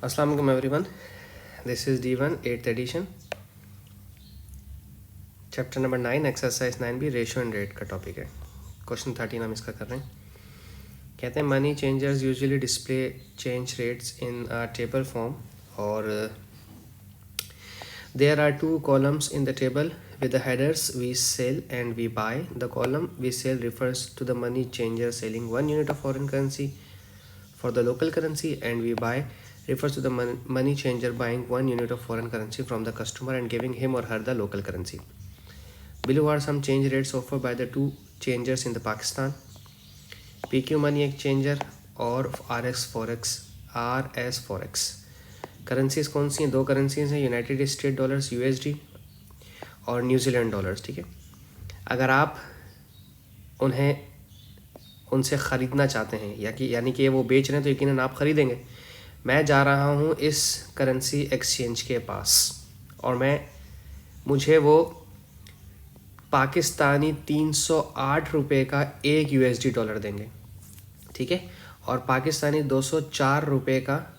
अस्सलाम वालेकुम everyone, this is D1 8th edition, chapter number 9 exercise 9B ratio and rate का topic है। Question 13 हम इसका कर रहे हैं। कहते हैं money changers usually display change rates in table form और there are two columns in the table with the headers we sell and we buy. The column we sell refers to the money changer selling 1 unit of foreign currency for the local currency, and we buy refers to the money changer buying 1 unit of foreign currency from the customer and giving him or her the local currency. Below are some change rates offered by the two changers in the Pakistan: PQ money exchanger और RS Forex. Currencies कौन सी हैं? दो currencies हैं, United state dollars USD और New Zealand dollars. ठीक है, अगर आप उनसे ख़रीदना चाहते हैं यानी कि वो बेच रहे हैं तो यकीनन आप ख़रीदेंगे। मैं जा रहा हूँ इस करेंसी एक्सचेंज के पास और मुझे वो पाकिस्तानी 308 रुपये का एक USD डॉलर देंगे। ठीक है, और पाकिस्तानी 204 रुपये का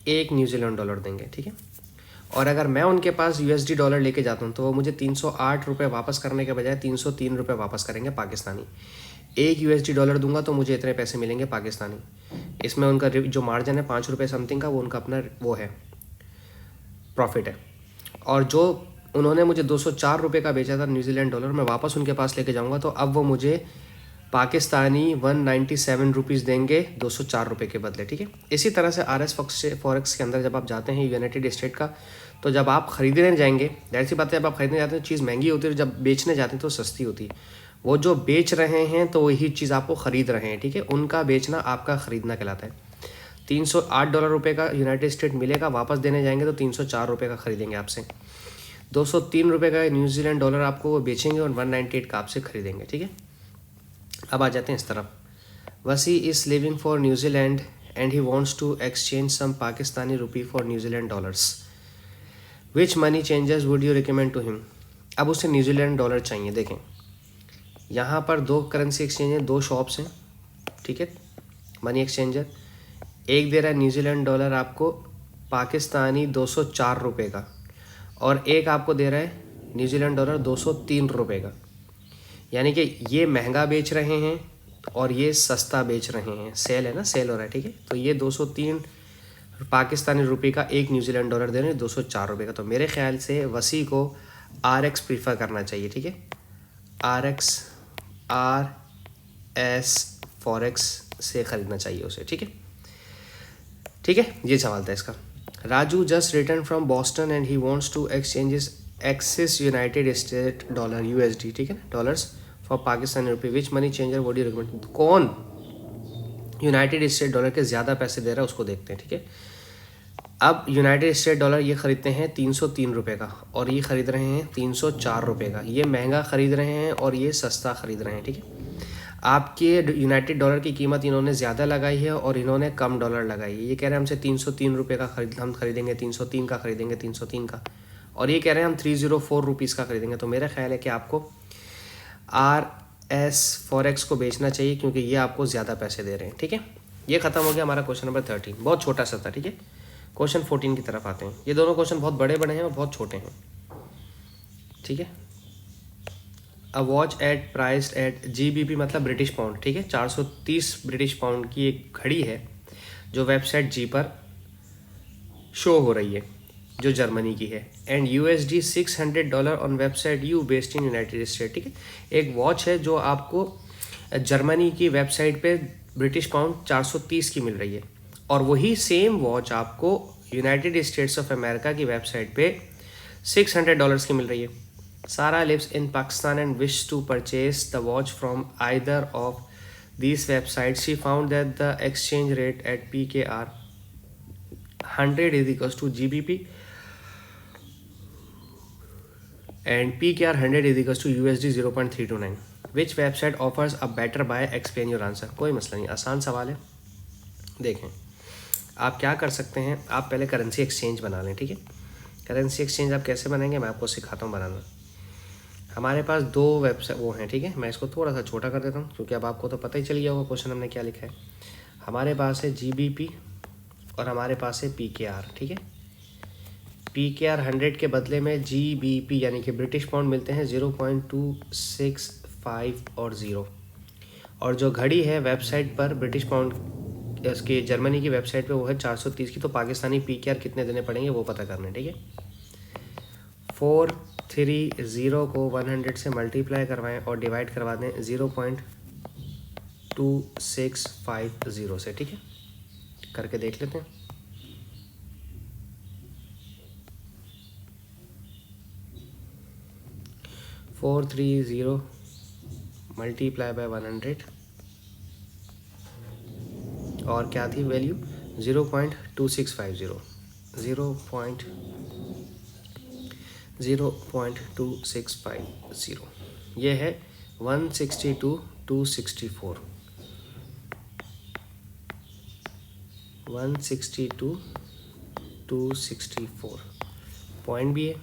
एक न्यूजीलैंड डॉलर देंगे। ठीक है, और अगर मैं उनके पास USD डॉलर लेके जाता हूँ तो वो मुझे 308 रुपये वापस करने के बजाय 303 रुपये वापस करेंगे पाकिस्तानी। एक USD डॉलर दूंगा तो मुझे इतने पैसे मिलेंगे पाकिस्तानी। इसमें उनका जो मार्जिन है 5 रुपये समथिंग का, वो उनका अपना वो है, प्रॉफिट है। और जो उन्होंने मुझे 204 रुपये का बेचा था न्यूजीलैंड डॉलर, मैं वापस उनके पास लेके जाऊँगा तो अब वो मुझे पाकिस्तानी 197 रुपीज़ देंगे 204 रुपये के बदले। ठीक है, इसी तरह से RS फॉरेक्स के अंदर जब आप जाते हैं यूनाइटेड स्टेट का, तो जब आप ख़रीदने जाएंगे, जाहिर सी बात है जब आप ख़रीदने जाते हैं तो चीज़ महंगी होती है, और जब बेचने जाते हैं तो सस्ती होती है। वो जो बेच रहे हैं तो वही चीज़ आपको ख़रीद रहे हैं। ठीक है, उनका बेचना आपका ख़रीदना कहलाता है। 308 डॉलर रुपये का यूनाइटेड स्टेट मिलेगा, वापस देने जाएंगे तो 304 रुपये का ख़रीदेंगे आपसे। 203 रुपये का न्यूजीलैंड डॉलर आपको वो बेचेंगे और 198 का आपसे ख़रीदेंगे। ठीक है, अब आ जाते हैं इस तरफ। Wasi is living for New Zealand and he wants to exchange some Pakistani rupee for New Zealand dollars. Which money changers would you recommend to him? अब उसे न्यूजीलैंड डॉलर चाहिए। देखें, यहाँ पर दो करेंसी एक्सचेंज हैं, दो शॉप्स हैं। ठीक है, मनी एक्सचेंजर एक दे रहा है न्यूजीलैंड डॉलर आपको पाकिस्तानी 204 रुपये का, और एक आपको दे रहा है न्यूजीलैंड डॉलर 203 रुपये का। यानी कि ये महंगा बेच रहे हैं और ये सस्ता बेच रहे हैं। सेल है ना, सेल हो रहा है। ठीक है, तो ये 203 पाकिस्तानी रुपये का एक न्यूजीलैंड डॉलर दे रहे हैं 204 रुपये का। तो मेरे ख्याल से वसी को RX प्रीफर करना चाहिए। ठीक है, RS फॉरेक्स से ख़रीदना चाहिए उसे। ठीक है, ठीक है, ये सवाल था इसका। Raju just return from Boston and he wants to exchanges axis United State dollar USD, ठीक है, डॉलर्स फॉर पाकिस्तानी रुपये। Which money changer would you recommend? कौन यूनाइटेड स्टेट डॉलर के ज़्यादा पैसे दे रहा है उसको देखते हैं। ठीक है, अब यूनाइटेड स्टेट डॉलर ये ख़रीदते हैं 303 रुपये का और ये ख़रीद रहे हैं 304 रुपये का। ये महंगा ख़रीद रहे हैं और ये सस्ता ख़रीद रहे हैं। ठीक है, आपके यूनाइटेड डॉलर की कीमत इन्होंने ज़्यादा लगाई है और इन्होंने कम डॉलर लगाई है। ये कह रहे हैं हमसे 303 रुपये का हम खरीदेंगे, 303 का खरीदेंगे, 303 का, और ये कह रहे हैं हम 304 रुपीज़ का खरीदेंगे। तो मेरा ख्याल है कि आपको RS फॉरेक्स को बेचना चाहिए क्योंकि ये आपको ज़्यादा पैसे दे रहे हैं। ठीक है, ये ख़त्म हो गया हमारा क्वेश्चन नंबर 13, बहुत छोटा सा था। ठीक है, क्वेश्चन 14 की तरफ आते हैं। ये दोनों क्वेश्चन बहुत बड़े बड़े हैं और बहुत छोटे हैं। ठीक है, a watch at priced at GBP मतलब ब्रिटिश पाउंड। ठीक है, 430 ब्रिटिश पाउंड की एक घड़ी है जो वेबसाइट G पर शो हो रही है, जो जर्मनी की है, and USD $600 on website U based in United state. ठीक है, एक वॉच है जो आपको जर्मनी की वेबसाइट पे ब्रिटिश पाउंड 430 की मिल रही है, और वही सेम वॉच आपको यूनाइटेड स्टेट्स ऑफ अमेरिका की वेबसाइट पे $600 की मिल रही है। Sara lives in Pakistan and wish to purchase the watch from either of these websites. She found that the exchange rate at PKR 100 is equals to GBP and PKR 100 is equals to USD 0.329. Which website offers a better buy? Explain your answer. कोई मसला नहीं, आसान सवाल है। देखें, आप क्या कर सकते हैं, आप पहले करेंसी एक्सचेंज बना लें। ठीक है, करेंसी एक्सचेंज आप कैसे बनाएंगे मैं आपको सिखाता हूँ बनाना। हमारे पास दो वेबसाइट वो हैं। ठीक है, मैं इसको थोड़ा सा छोटा कर देता हूँ क्योंकि अब आपको तो पता ही चल गया होगा क्वेश्चन हमने क्या लिखा है। हमारे पास है GBP और हमारे पास है PKR, ठीक है। PKR 100 के बदले में GBP यानी कि ब्रिटिश पाउंड मिलते हैं 0.265 और 0। और जो घड़ी है वेबसाइट पर ब्रिटिश पाउंड इसकी जर्मनी की वेबसाइट पे वो है 430 की। तो पाकिस्तानी PKR कितने देने पड़ेंगे वो पता करना है, ठीक है। 430 को 100 से मल्टीप्लाई करवाएं और डिवाइड करवा दें 0.2650 से, ठीक है। करके देख लेते हैं। फोर 430 मल्टीप्लाई बाय 100 और क्या थी वैल्यू 0.2650 0.2650 ये है 162,264 162,264 पॉइंट भी है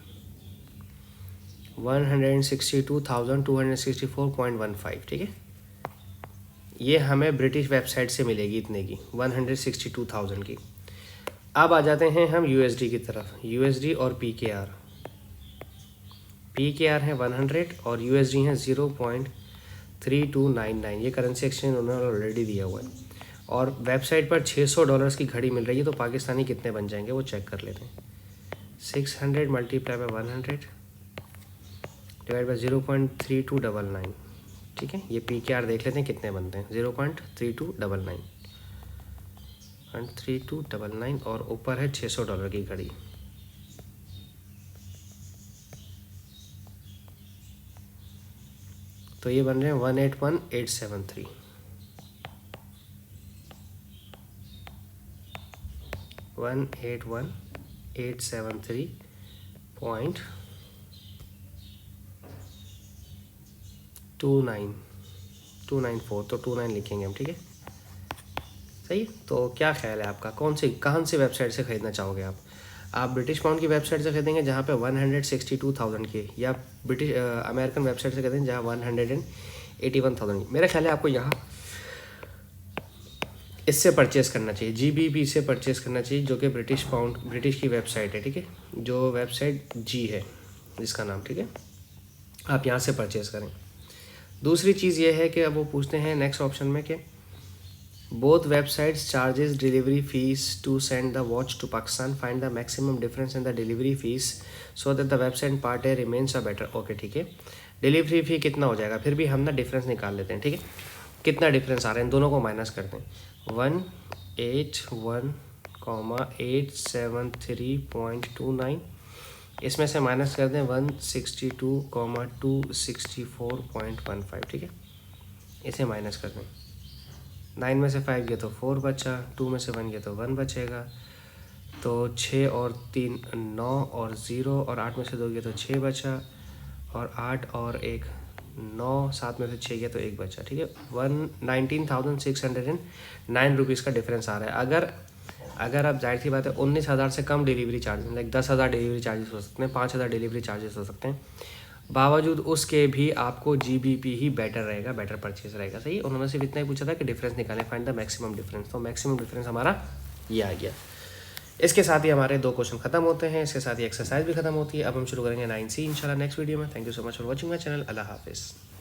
162,264.15, ठीक है। ये हमें ब्रिटिश वेबसाइट से मिलेगी इतने की 162,000 की। अब आ जाते हैं हम USD की तरफ। USD और PKR है 100 और USD है 0.3299। ये करेंसी एक्सचेंज उन्होंने ऑलरेडी दिया हुआ है और वेबसाइट पर $600 की घड़ी मिल रही है। तो पाकिस्तानी कितने बन जाएंगे वो चेक कर लेते हैं। 600 मल्टीप्लाई बाय 100 डिवाइड बाय 0.3299, ठीक है। ये PKR देख लेते हैं कितने बनते हैं 0.3299 और ऊपर है $600 की घड़ी। तो ये बन रहे हैं 181,873। 181,873.294 तो 29 लिखेंगे हम, ठीक है। सही। तो क्या ख्याल है आपका, कहाँ से वेबसाइट से ख़रीदना चाहोगे आप ब्रिटिश पाउंड की वेबसाइट से खरीदेंगे जहाँ पे 162,000 की, या ब्रिटिश अमेरिकन वेबसाइट से खरीदेंगे जहाँ 181,000 की? मेरा ख्याल है आपको यहाँ इससे परचेस करना चाहिए, GBP से परचेस करना चाहिए, जो कि ब्रिटिश की वेबसाइट है, ठीक है। जो वेबसाइट G है जिसका नाम, ठीक है, आप यहाँ से परचेस करें। दूसरी चीज़ ये है कि अब वो पूछते हैं नेक्स्ट ऑप्शन में कि both websites charges delivery fees to send the watch to Pakistan, find the maximum difference in the delivery fees so that the website party remains a better। Okay, ठीक है। डिलीवरी फ़ी कितना हो जाएगा, फिर भी हम ना डिफरेंस निकाल लेते हैं, ठीक है। कितना डिफरेंस आ रहा है इन दोनों को माइनस करते हैं। 181,873.29 इसमें से माइनस कर दें 162,264.15, ठीक है। इसे माइनस कर दें। 9 में से 5 गया तो 4 बचा, 2 में से 1 गया तो 1 बचेगा। तो 6 और 3 9 और 0 और 8 में से 2 गया तो 6 बचा, और 8 और 1 9, 7 में से 6 गया तो 1 बचा, ठीक है। 19,609 रुपीज़ का डिफरेंस आ रहा है। अगर आप जाहिर सी बात है 19,000 से कम delivery charges, like 10,000 delivery charges हो सकते हैं, 5,000 डिलीवरी चार्जेस हो सकते हैं, बावजूद उसके भी आपको GBP ही बेटर रहेगा, बेटर परचेज रहेगा। सही। उन्होंने सिर्फ इतना ही पूछा था कि डिफरेंस निकालें, फाइंड द मैक्सिमम डिफरेंस। तो मैक्सिमम डिफरेंस हमारा ये आ गया। इसके साथ ही हमारे 2 क्वेश्चन खत्म होते हैं, इसके साथ ही एक्सरसाइज भी खत्म होती है। अब हम शुरू करेंगे 9C इंशाल्लाह नेक्स्ट वीडियो में। Thank you so much for watching my channel. अल्लाह हाफिज़।